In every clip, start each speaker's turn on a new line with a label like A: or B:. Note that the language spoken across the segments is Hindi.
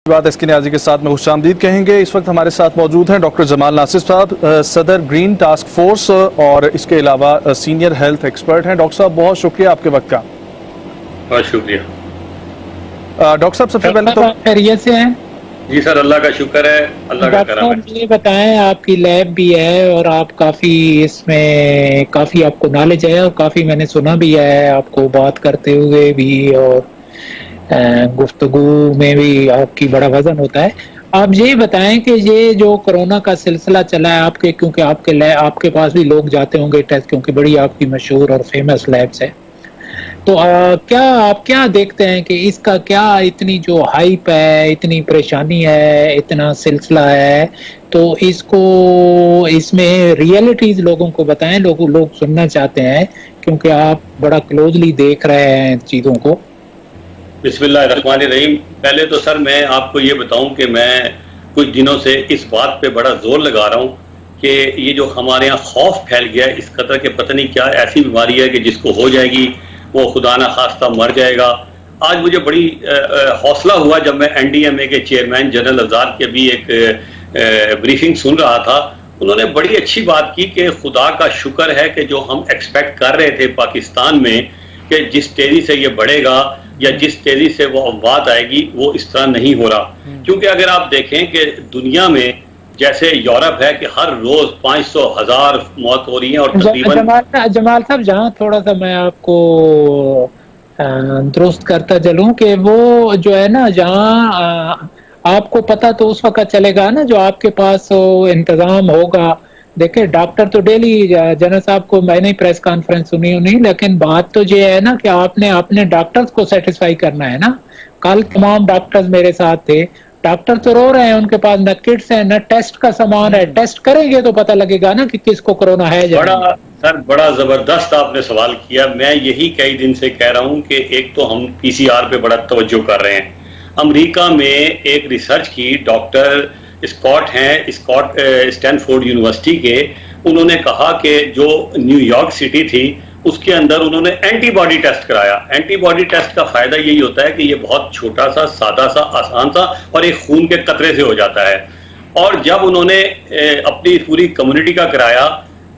A: बात इसकी न्याजी के साथ में खुशामदीद कहेंगे। इस वक्त हमारे साथ मौजूद हैं डॉक्टर जमाल नासिर साहब, सदर ग्रीन टास्क फोर्स और इसके अलावा सीनियर हेल्थ एक्सपर्ट हैं। डॉक्टर साहब बहुत शुक्रिया आपके वक्त का।
B: बहुत शुक्रिया
A: डॉक्टर साहब, सबसे पहले तो
C: खैरियत से हैं?
B: जी सर, अल्लाह का शुक्र है, अल्लाह का करम है।
C: ये बताएं, आपकी लैब भी है और आप इसमें काफी आपको नॉलेज है और काफी मैंने सुना भी है आपको बात करते हुए भी और गुफ्तगू में भी आपकी बड़ा वजन होता है। आप ये बताएं कि ये जो कोरोना का सिलसिला चला है आपके, क्योंकि आपके पास भी लोग जाते होंगे टेस्ट, क्योंकि बड़ी आपकी मशहूर और फेमस लैब्स है, तो आप क्या देखते हैं कि इसका क्या इतनी जो हाइप है, इतनी परेशानी है, इतना सिलसिला है, तो इसमें रियलिटीज लोगों को बताएं। लोग सुनना चाहते हैं क्योंकि आप बड़ा क्लोजली देख रहे हैं चीजों को।
B: बिस्मिल्लाहिर्रहमानिर्रहीम। पहले तो सर मैं आपको ये बताऊं कि मैं कुछ दिनों से इस बात पे बड़ा जोर लगा रहा हूं कि ये जो हमारे यहाँ खौफ फैल गया है इस कदर के पता नहीं क्या ऐसी बीमारी है कि जिसको हो जाएगी वो खुदा ना खास्ता मर जाएगा। आज मुझे बड़ी हौसला हुआ जब मैं NDMA के चेयरमैन जनरल आजाद के भी एक ब्रीफिंग सुन रहा था। उन्होंने बड़ी अच्छी बात की कि खुदा का शुक्र है कि जो हम एक्सपेक्ट कर रहे थे पाकिस्तान में कि जिस तेजी से ये बढ़ेगा या जिस तेजी से वो अफवाह आएगी वो इस तरह नहीं हो रहा। क्योंकि अगर आप देखें कि दुनिया में जैसे यूरोप है कि हर रोज 500,000 मौत हो रही है और तकरीबन
C: जमाल साहब, जहाँ थोड़ा सा मैं आपको दुरुस्त करता चलूं कि वो जो है ना, जहाँ आपको पता तो उस वक्त चलेगा ना जो आपके पास इंतजाम होगा। देखिए, डॉक्टर तो डेली, जनरल साहब को मैंने प्रेस कॉन्फ्रेंस सुनी नहीं, लेकिन बात तो ये है ना कि आपने अपने डॉक्टर्स को सेटिस्फाई करना है ना। कल तमाम डॉक्टर्स मेरे साथ थे, डॉक्टर तो रो रहे हैं, उनके पास न किट्स है न टेस्ट का सामान है। टेस्ट करेंगे तो पता लगेगा ना कि किसको कोरोना है।
B: बड़ा जबरदस्त आपने सवाल किया। मैं यही कई दिन से कह रहा हूं कि एक तो हम PCR पे बड़ा तवज्जो कर रहे हैं। अमेरिका में एक रिसर्च की डॉक्टर स्कॉट हैं, स्टैनफोर्ड यूनिवर्सिटी के, उन्होंने कहा कि जो न्यूयॉर्क सिटी थी उसके अंदर उन्होंने एंटीबॉडी टेस्ट कराया। एंटीबॉडी टेस्ट का फायदा यही होता है कि ये बहुत छोटा सा, सादा सा, आसान सा और एक खून के कतरे से हो जाता है। और जब उन्होंने अपनी पूरी कम्युनिटी का कराया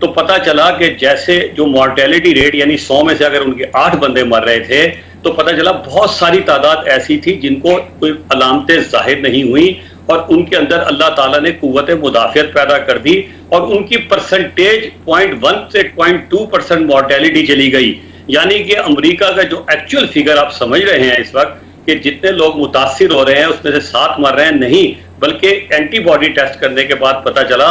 B: तो पता चला कि जैसे जो मॉर्टेलिटी रेट, यानी 100 में से अगर उनके 8 बंदे मर रहे थे तो पता चला बहुत सारी तादाद ऐसी थी जिनको कोई अलामतें जाहिर नहीं हुई और उनके अंदर अल्लाह ताला ने कुव्वत मुदाफियत पैदा कर दी और उनकी परसेंटेज 0.1 से 0.2% मॉर्टेलिटी चली गई। यानी कि अमेरिका का जो एक्चुअल फिगर आप समझ रहे हैं इस वक्त कि जितने लोग मुतासिर हो रहे हैं उसमें से 7 मर रहे हैं, नहीं बल्कि एंटीबॉडी टेस्ट करने के बाद पता चला,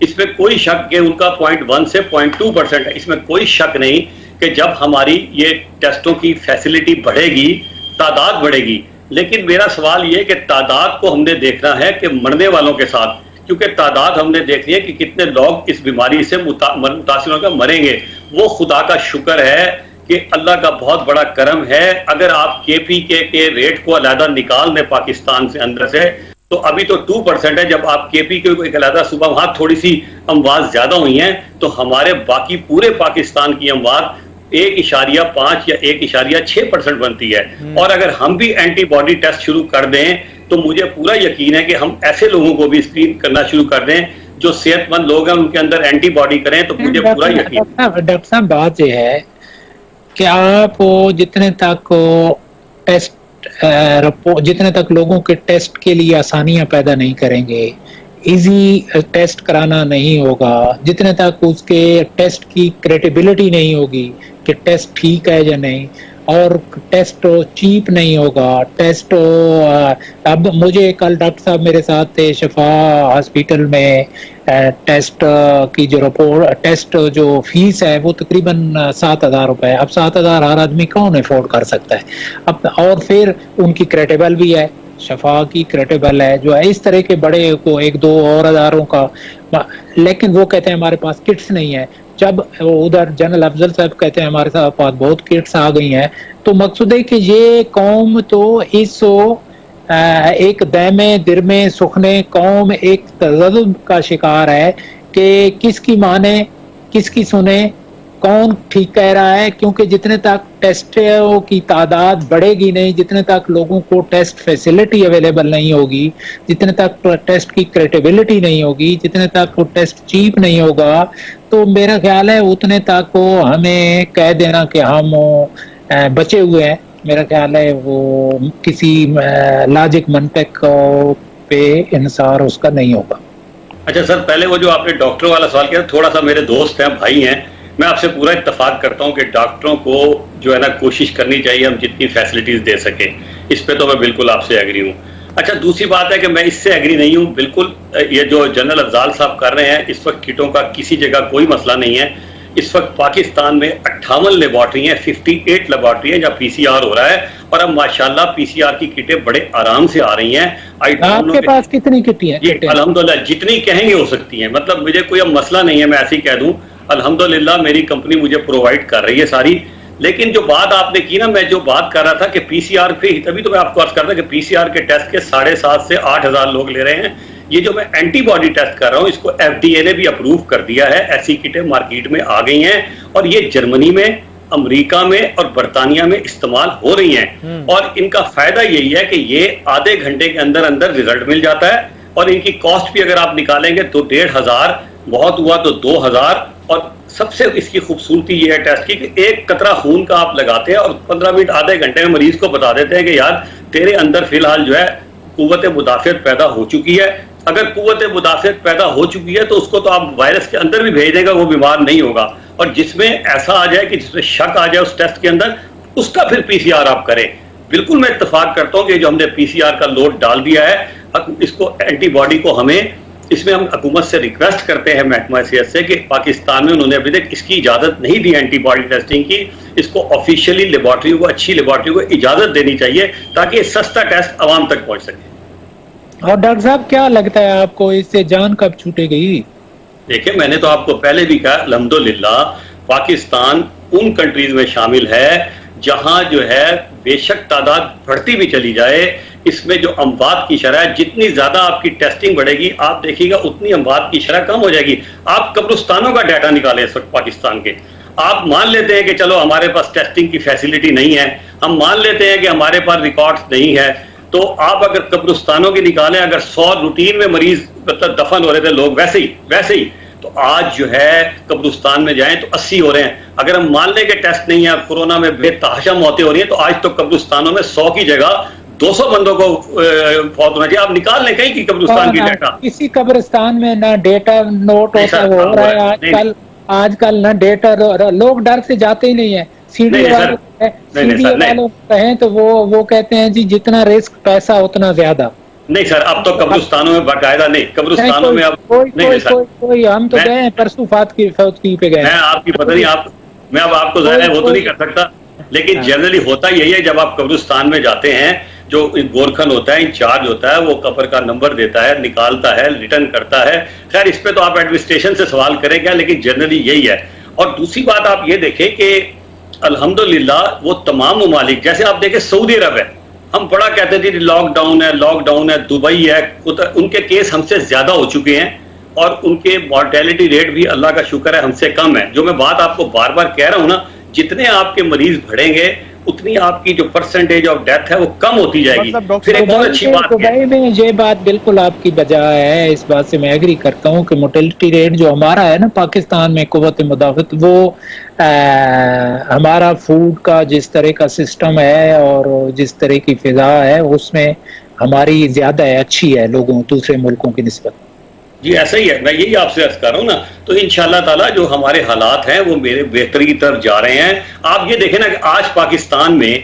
B: इसमें कोई शक कि उनका 0.1 से 0.2% है। इसमें कोई शक नहीं कि जब हमारी ये टेस्टों की फैसिलिटी बढ़ेगी, तादाद बढ़ेगी। लेकिन मेरा सवाल ये कि तादाद को हमने देखना है कि मरने वालों के साथ, क्योंकि तादाद हमने देखनी है कि कितने लोग इस बीमारी से मुतासिर होकर मरेंगे। वो खुदा का शुक्र है कि अल्लाह का बहुत बड़ा करम है। अगर आप KPK के रेट को अलहदा निकाल दें पाकिस्तान से अंदर से, तो अभी तो 2% है। जब आप KPK को एक अलहदा, सुबह वहां थोड़ी सी अमवात ज्यादा हुई हैं, तो हमारे बाकी पूरे पाकिस्तान की अमवात 1.5 या 1.6% बनती है। और अगर हम भी एंटीबॉडी टेस्ट शुरू कर दें तो मुझे पूरा यकीन है कि हम ऐसे लोगों को भी स्क्रीन करना शुरू कर दें जो सेहतमंद लोग हैं, उनके अंदर एंटीबॉडी करें, तो मुझे पूरा यकीन।
C: डॉक्टर साहब, बात यह है कि आप जितने तक लोगों के टेस्ट के लिए आसानियां पैदा नहीं करेंगे, इजी टेस्ट कराना नहीं होगा, जितने तक उसके टेस्ट की क्रेडिबिलिटी नहीं होगी कि टेस्ट ठीक है या नहीं, और टेस्ट चीप नहीं होगा, टेस्ट अब मुझे कल डॉक्टर साहब मेरे साथ थे शिफा हॉस्पिटल में, टेस्ट की जो रिपोर्ट, टेस्ट जो फीस है वो तकरीबन 7,000 रुपए है। अब 7,000 हर आदमी कौन अफोर्ड कर सकता है? अब और फिर उनकी क्रेडिबल भी है, शफा की क्रेडिबल है, जो है इस तरह के बड़े को 1-2 और हजारों का, लेकिन वो कहते हैं हमारे पास किट्स नहीं है। जब उधर जनरल अफजल साहब कहते हैं हमारे पास बहुत किट्स आ गई हैं, तो मकसूद है कि ये कौम तो इस एक दैमे दिरमे सुखने कौम एक तज़ब्ज़ुब का शिकार है कि किसकी माने किसकी सुने, कौन ठीक कह रहा है, क्योंकि जितने तक टेस्टों की तादाद बढ़ेगी नहीं, जितने तक लोगों को टेस्ट फैसिलिटी अवेलेबल नहीं होगी, जितने तक टेस्ट की क्रेडिबिलिटी नहीं होगी, जितने तक वो टेस्ट चीप नहीं होगा, तो मेरा ख्याल है उतने तक वो हमें कह देना कि हम बचे हुए हैं, मेरा ख्याल है वो किसी लॉजिक मंतक पे इंसार उसका नहीं होगा।
B: अच्छा सर, पहले वो जो आपने डॉक्टर वाला सवाल किया, थोड़ा सा मेरे दोस्त हैं, भाई हैं, मैं आपसे पूरा इत्तेफाक करता हूं कि डॉक्टरों को जो है ना कोशिश करनी चाहिए हम जितनी फैसिलिटीज दे सके, इस पे तो मैं बिल्कुल आपसे एग्री हूं। अच्छा, दूसरी बात है कि मैं इससे एग्री नहीं हूं बिल्कुल, ये जो जनरल अफजाल साहब कर रहे हैं, इस वक्त किटों का किसी जगह कोई मसला नहीं है। इस वक्त पाकिस्तान में 58 लेबॉर्ट्री हैं, 58 लेबॉर्ट्री है जहाँ पीसीआर हो रहा है, और अब माशाल्लाह पीसीआर की किटें बड़े आराम से आ रही हैं।
C: आपके पास कितनी किटें हैं?
B: अल्हम्दुलिल्लाह जितनी कहेंगे हो सकती हैं, मतलब मुझे कोई अब मसला नहीं है, मैं ऐसे ही कह दूं अल्हम्दुलिल्लाह मेरी कंपनी मुझे प्रोवाइड कर रही है सारी। लेकिन जो बात आपने की ना, मैं जो बात कर रहा था कि पीसीआर पे, तभी तो मैं आपको अर्ज कर रहा था कि पीसीआर के टेस्ट के 7,500 से 8,000 लोग ले रहे हैं। ये जो मैं एंटीबॉडी टेस्ट कर रहा हूं, इसको एफडीए ने भी अप्रूव कर दिया है, ऐसी किटें मार्केट में आ गई हैं, और ये जर्मनी में, अमेरिका में और बर्तानिया में इस्तेमाल हो रही हैं। और इनका फायदा यही है कि ये आधे घंटे के अंदर अंदर रिजल्ट मिल जाता है, और इनकी कॉस्ट भी अगर आप निकालेंगे तो 1,500, बहुत हुआ तो 2,000। और सबसे इसकी खूबसूरती ये है टेस्ट की कि एक कतरा खून का आप लगाते हैं और 15 मिनट आधे घंटे में मरीज को बता देते हैं कि यार तेरे अंदर फिलहाल जो है कुव्वत मुदाफियत पैदा हो चुकी है। अगर कुव्वत मुदाफियत पैदा हो चुकी है तो उसको तो आप वायरस के अंदर भी भेज देगा, वो बीमार नहीं होगा। और जिसमें ऐसा आ जाए कि जिसमें शक आ जाए उस टेस्ट के अंदर, उसका फिर पीसीआर आप करें। बिल्कुल मैं इत्तेफाक करता हूं कि जो हमने पीसीआर का लोड डाल दिया है, इसको एंटीबॉडी को हमें, इसमें हम हुकूमत से रिक्वेस्ट करते हैं महकमा सेहत से कि पाकिस्तान में उन्होंने अभी तक इसकी इजाजत नहीं दी एंटीबॉडी टेस्टिंग की, इसको ऑफिशियली लेबॉर्ट्री को, अच्छी लेबॉर्ट्री को इजाजत देनी चाहिए ताकि सस्ता टेस्ट आवाम तक पहुंच सके।
C: और डॉक्टर साहब क्या लगता है आपको, इससे जान कब छूटेगी?
B: देखिए, मैंने तो आपको पहले भी कहा, अल्हम्दुलिल्लाह पाकिस्तान उन कंट्रीज में शामिल है जहां जो है बेशक तादाद बढ़ती भी चली जाए, इसमें जो अमवात की शरह, जितनी ज्यादा आपकी टेस्टिंग बढ़ेगी आप देखिएगा उतनी अमवात की शरह कम हो जाएगी। आप कब्रिस्तानों का डाटा निकालें इस वक्त पाकिस्तान के, आप मान लेते हैं कि चलो हमारे पास टेस्टिंग की फैसिलिटी नहीं है, हम मान लेते हैं कि हमारे पास रिकॉर्ड्स नहीं है, तो आप अगर कब्रिस्तानों की निकालें, अगर 100 रूटीन में मरीज मतलब दफन हो रहे थे लोग वैसे ही, तो आज जो है कब्रिस्तान में जाएं तो 80 हो रहे हैं। अगर हम मान लें कि टेस्ट नहीं है, कोरोना में बेतहाशा मौतें हो रही हैं, तो आज तो कब्रिस्तानों में 100 की जगह 200 बंदों को फौत होना चाहिए। आप निकाल लें कहीं की कब्रिस्तान की डाटा,
C: किसी कब्रिस्तान में ना डेटा नोट होता हो रहा है आजकल ना डेटा, लोग डर से जाते ही नहीं है। सीडी वालों कहें तो वो कहते हैं जी जितना रिस्क पैसा उतना ज्यादा।
B: नहीं सर, अब तो कब्रिस्तानों में बाकायदा नहीं, कब्रिस्तानों में अब
C: कोई हम तो गए परसों फौतगी पे गए।
B: मैं आपकी पता नहीं, मैं अब आपको जाहिर वो तो नहीं कर सकता, लेकिन जनरली होता यही है, जब आप कब्रिस्तान में जाते हैं, जो गोरखन होता है, इंचार्ज होता है, वो कब्र का नंबर देता है, निकालता है, रिटर्न करता है। खैर इस पे तो आप एडमिनिस्ट्रेशन से सवाल करें क्या, लेकिन जनरली यही है। और दूसरी बात आप ये देखें कि अल्हम्दुलिल्लाह वो तमाम ममालिक, जैसे आप देखें सऊदी अरब है, हम बड़ा कहते थे लॉकडाउन है, दुबई है, उनके केस हमसे ज्यादा हो चुके हैं और उनके मॉर्टेलिटी रेट भी अल्लाह का शुक्र है हमसे कम है। जो मैं बात आपको बार बार कह रहा हूं ना, जितने आपके मरीज बढ़ेंगे उतनी आपकी जो परसेंटेज ऑफ डेथ है वो कम होती जाएगी। फिर एक बहुत अच्छी बात
C: दुबई में ये बात बिल्कुल आपकी बजाय है, इस बात से मैं एग्री करता हूँ कि मोर्टेलिटी रेट जो हमारा है ना पाकिस्तान में कुव्वत मुदाफित, वो हमारा फूड का जिस तरह का सिस्टम है और जिस तरह की फिजा है उसमें हमारी ज्यादा अच्छी है लोगों दूसरे मुल्कों की निस्बत।
B: जी ऐसा ही है, मैं यही आपसे अर्ज कर रहा हूँ ना। तो इंशाल्लाह ताला जो हमारे हालात हैं वो मेरे बेहतरी की तरफ जा रहे हैं। आप ये देखें ना कि आज पाकिस्तान में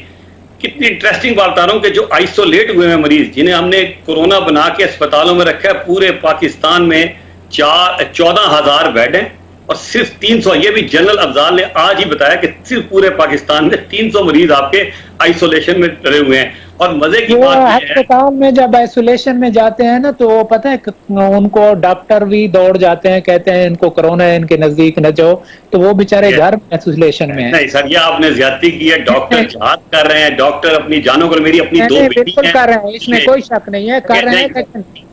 B: कितनी इंटरेस्टिंग बात बता रहा हूँ कि जो आइसोलेट हुए हैं मरीज, जिन्हें हमने कोरोना बना के अस्पतालों में रखा है, पूरे पाकिस्तान में 14,000 बेड हैं और सिर्फ 300, ये भी जनरल अफजाल ने आज ही बताया कि सिर्फ पूरे पाकिस्तान में 300 मरीज आपके आइसोलेशन में डरे हुए हैं। और मजे की बात
C: अस्पताल में जब आइसोलेशन में जाते हैं ना, तो पता है उनको डॉक्टर भी दौड़ जाते हैं, कहते हैं इनको कोरोना है, इनके नजदीक न जाओ, तो वो बेचारे घर आइसोलेशन में है।
B: नहीं सर, ये आपने ज्यादती की है। डॉक्टर जहाद कर रहे हैं, डॉक्टर अपनी जानों को, मेरी अपनी 2 बेटी
C: कर रहे हैं, इसमें कोई शक नहीं है, कर रहे हैं,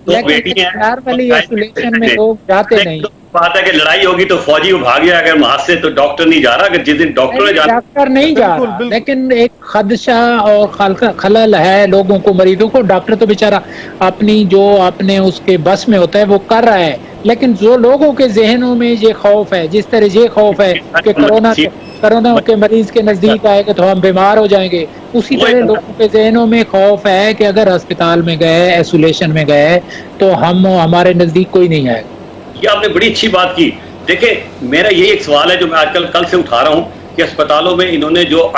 B: दो बेटी हैं,
C: नॉर्मली आइसोलेशन में लोग जाते नहीं।
B: बात है कि लड़ाई होगी तो फौजी वो भाग गया, अगर वहां से तो डॉक्टर नहीं जा रहा, अगर जिस दिन डॉक्टर ने जाना,
C: डॉक्टर नहीं जा रहा, लेकिन एक खदशा और खलल है लोगों को, मरीजों को। डॉक्टर तो बेचारा अपनी जो अपने उसके बस में होता है वो कर रहा है, लेकिन जो लोगों के जहनों में ये खौफ है, जिस तरह ये खौफ है कि कोरोना के मरीज के नजदीक आएगा तो हम बीमार हो जाएंगे, उसी तरह लोगों के जहनों में खौफ है कि अगर अस्पताल में गए, आइसोलेशन में गए तो हमारे नजदीक कोई नहीं आएगा।
B: ये आपने बड़ी अच्छी बात की। देखिए, मेरा यही एक सवाल है जो मैं आजकल कल से उठा रहा हूँ कि अस्पतालों में इन्होंने जो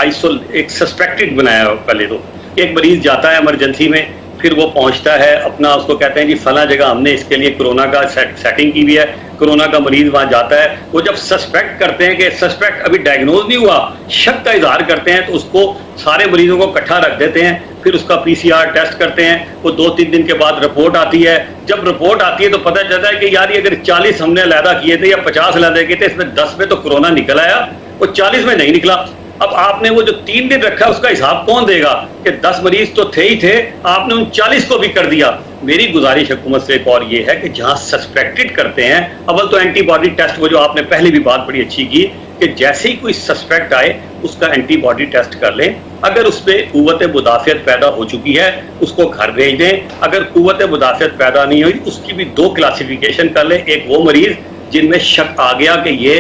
B: एक सस्पेक्टेड बनाया, पहले तो एक मरीज जाता है इमरजेंसी में, फिर वो पहुंचता है अपना, उसको कहते हैं जी फला जगह हमने इसके लिए कोरोना का सेटिंग की हुई है, कोरोना का मरीज वहां जाता है। वो जब सस्पेक्ट करते हैं कि सस्पेक्ट अभी डायग्नोज नहीं हुआ, शक का इजहार करते हैं, तो उसको सारे मरीजों को इकट्ठा रख देते हैं, फिर उसका PCR टेस्ट करते हैं, वो 2-3 दिन के बाद रिपोर्ट आती है। जब रिपोर्ट आती है तो पता चलता है कि यार ये अगर 40 हमने अलहदा किए थे या 50 अलहदा किए थे, इसमें 10 में तो कोरोना निकल आया, वो 40 में नहीं निकला। अब आपने वो जो 3 दिन रखा उसका हिसाब कौन देगा कि 10 मरीज तो थे ही थे, आपने उन 40 को भी कर दिया। मेरी गुजारिश हुकूमत से एक और ये है कि जहां सस्पेक्टेड करते हैं, अव्वल तो एंटीबॉडी टेस्ट, वो जो आपने पहले भी बात बड़ी अच्छी की कि जैसे ही कोई सस्पेक्ट आए उसका एंटीबॉडी टेस्ट कर लें, अगर उसमें कुव्वत मुदाफ़ियत पैदा हो चुकी है उसको घर भेज दें, अगर कुव्वत मुदाफ़ियत पैदा नहीं हुई उसकी भी 2 क्लासिफिकेशन कर लें। एक वो मरीज जिनमें शक आ गया कि ये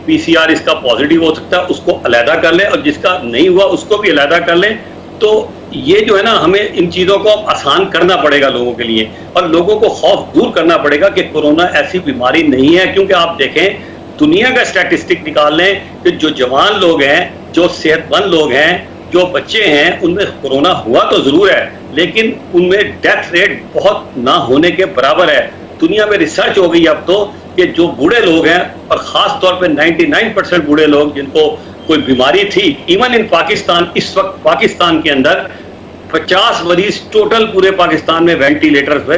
B: PCR इसका पॉजिटिव हो सकता है, उसको अलहदा कर लें, और जिसका नहीं हुआ उसको भी अलहदा कर लें। तो ये जो है ना, हमें इन चीज़ों को आसान करना पड़ेगा लोगों के लिए, और लोगों को खौफ दूर करना पड़ेगा कि कोरोना ऐसी बीमारी नहीं है। क्योंकि आप देखें, दुनिया का स्टैटिस्टिक निकाल लें कि जो जवान लोग हैं, जो सेहतमंद लोग हैं, जो बच्चे हैं, उनमें कोरोना हुआ तो जरूर है, लेकिन उनमें डेथ रेट बहुत ना होने के बराबर है। दुनिया में रिसर्च हो गई अब तो कि जो बूढ़े लोग हैं, और खास तौर पे 99% बूढ़े लोग जिनको कोई बीमारी थी, इवन इन पाकिस्तान, इस वक्त पाकिस्तान के अंदर 50 मरीज टोटल पूरे पाकिस्तान में वेंटिलेटर पे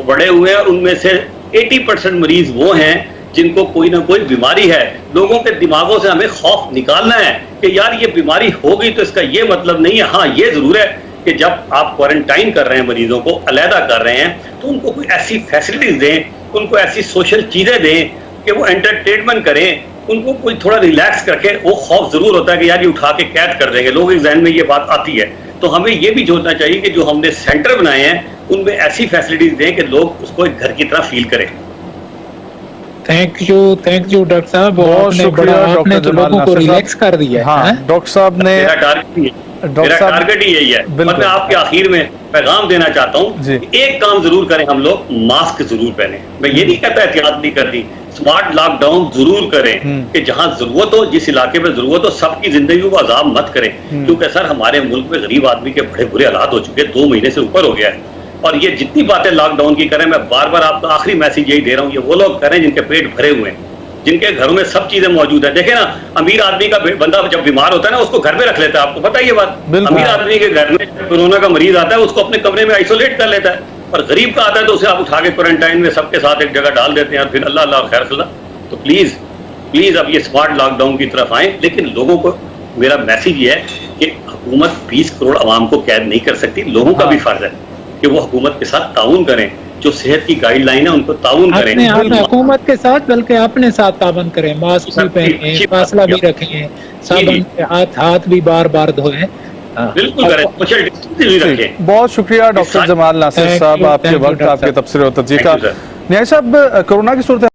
B: बढ़े हुए हैं, और उनमें से 80% मरीज वो हैं जिनको कोई ना कोई बीमारी है। लोगों के दिमागों से हमें खौफ निकालना है कि यार ये बीमारी हो गई तो इसका ये मतलब नहीं है। हाँ, ये जरूर है कि जब आप क्वारंटाइन कर रहे हैं, मरीजों को अलहदा कर रहे हैं, तो उनको कोई ऐसी फैसिलिटीज दें, उनको ऐसी सोशल चीजें दें कि वो एंटरटेनमेंट करें, उनको कोई थोड़ा रिलैक्स करके। वो खौफ जरूर होता है कि यार ये उठा के कैद कर देंगे, लोगों के जहन में ये बात आती है। तो हमें ये भी सोचना चाहिए कि जो हमने सेंटर बनाए हैं उनमें ऐसी फैसिलिटीज दें कि लोग उसको एक घर की तरह फील करें।
C: थैंक यू डॉक्टर साहब,
A: बहुत शुक्रिया
C: आपने तो लोगों को रिलैक्स कर दिया।
A: हाँ, डॉक्टर साहब ने,
B: मेरा टारगेट ही यही है। मैं आपके आखिर में पैगाम देना चाहता हूँ, एक काम जरूर करें हम लोग, मास्क जरूर पहने। मैं ये नहीं कहता एहतियात नहीं करनी, स्मार्ट लॉकडाउन जरूर करें कि जहां जरूरत हो, जिस इलाके में जरूरत हो, सबकी जिंदगी को अजाब मत करें। क्योंकि सर, हमारे मुल्क में गरीब आदमी के बड़े बुरे हालात हो चुके हैं, 2 महीने से ऊपर हो गया है। और ये जितनी बातें लॉकडाउन की करें, मैं बार बार आपका आखिरी मैसेज यही दे रहा हूँ, ये वो लोग करें जिनके पेट भरे हुए हैं, जिनके घरों में सब चीजें मौजूद है। देखे ना, अमीर आदमी का बंदा जब बीमार होता है ना, उसको घर पे रख लेता है, आपको पता है ये बात। अमीर आदमी के घर में कोरोना का मरीज आता है, उसको अपने कमरे में आइसोलेट कर लेता है, और गरीब का आता है तो उसे आप उठा के क्वारंटाइन में सबके साथ एक जगह डाल देते हैं, और फिर अल्लाह अल्लाह खैर खल्ला। तो प्लीज अब ये स्मार्ट लॉकडाउन की तरफ आए। लेकिन लोगों को मेरा मैसेज ये है कि हुकूमत 20 करोड़ आवाम को कैद नहीं कर सकती। लोगों का भी फर्ज है कि वो हुकूमत के साथ ताउन करें, जो सेहत की गाइडलाइन है उनको ताउन करें,
C: हुकूमत के साथ, बल्कि अपने साथ ताउन करें, मास्क भी पहने, फासला भी रखें, साबुन से हाथ भी बार बार धोएं।
B: बिल्कुल करें, सोशल डिस्टेंस भी रखें।
A: बहुत शुक्रिया डॉक्टर जमाल नासिर साहब, आपके वक्त, आपके तबसरे और तज्ज़िया का। न्याय साहब, कोरोना की सूरत